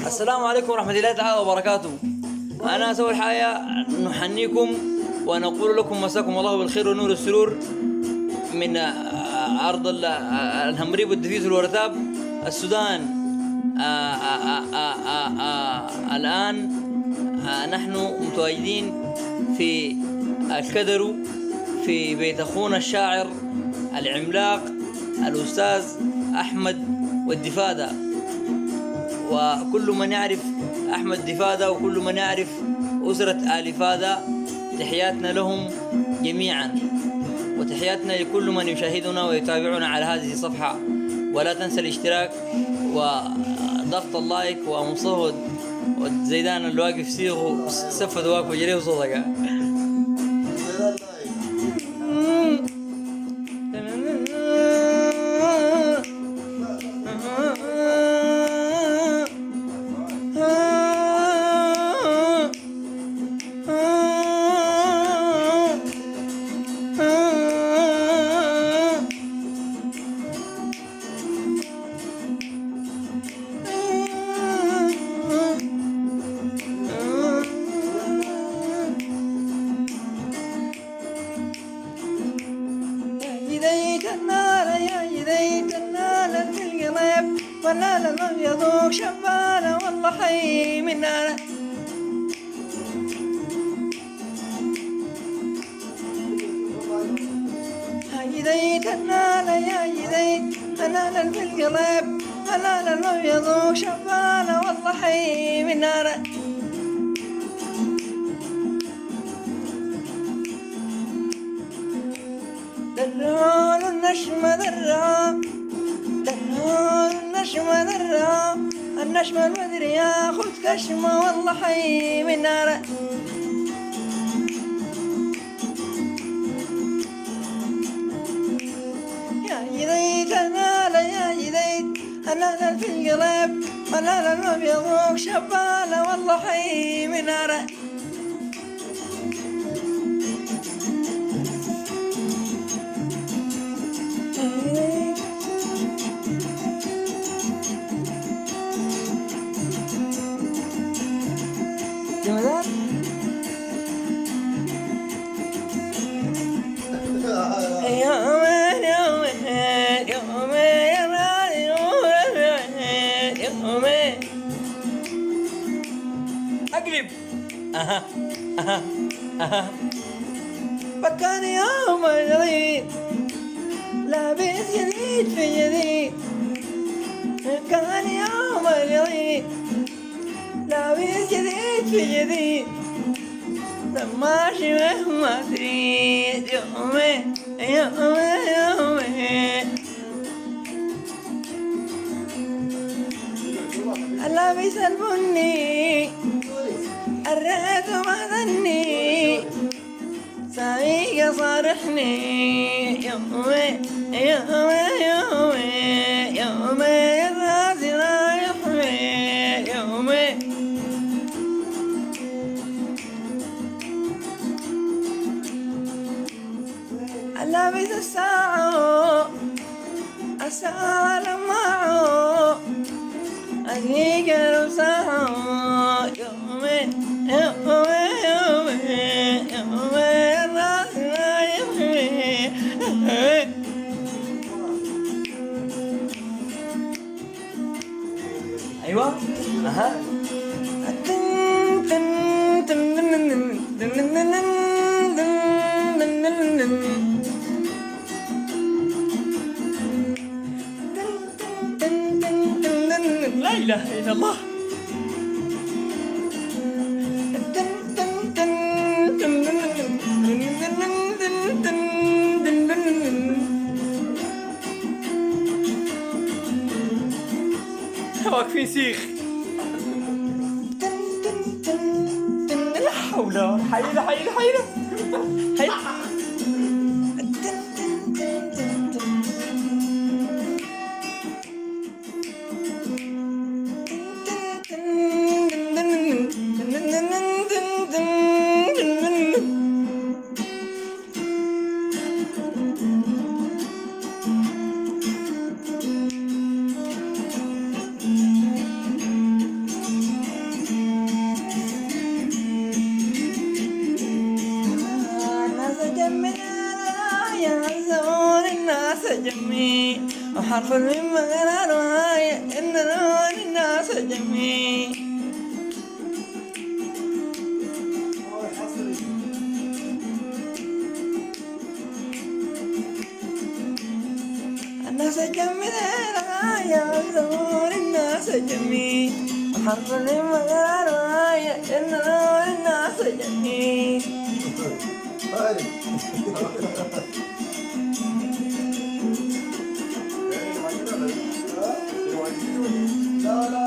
السلام عليكم ورحمة الله تعالى وبركاته. أنا أول حاجة نحنيكم ونقول لكم مساكم الله بالخير ونور السرور من أرض الهمريب والدفيس والورتاب السودان. الآن نحن متواجدين في الكدرو في بيت أخونا الشاعر العملاق الأستاذ أحمد والدفادة، وكل من يعرف أحمد دفادة وكل من يعرف أسرة آل فادة تحياتنا لهم جميعا، وتحياتنا لكل من يشاهدنا ويتابعنا على هذه الصفحة. ولا تنسى الاشتراك وضغط اللايك ومصهد والزيدان اللي واقف سيغو سفد واقف وجريه صدقة. ولا لم يذوق شبانة والله حي من نار. يديك النار يا يديك النار في القلب، ولا لم يذوق شبانة والله حي من نار. درعون النشمة درعون النشمة درة النشمة المدري ياخد كشمة والله حي من نار. يا يديك النال يا يديك النال في القلب، ولا لم يذوق شبانة والله حي من نار. أقلب بكاني يوم جديد لابس جديد في جديد، بكاني يوم جديد لابس جديد في جديد، ماشي مهما تريد يومي يومي يومي. اللابس البني الريت ومهدني سايق صارحني يومي يومي يومي يومي راسي رايحني يومي. اللابس الساعة لمعه أديك ساعة يومي يومي يومي يومي راسي رايحني. أيوة أها لا إله إلا الله. واقفين سيخ لا حول ولا حيلة حيلة حيلة حيلة. وحرف الميم غير رواية إن نور الناس جميع. الناس جميع رواية نور الناس جميع. وحرف الميم غير رواية إن نور الناس جميع. لا لا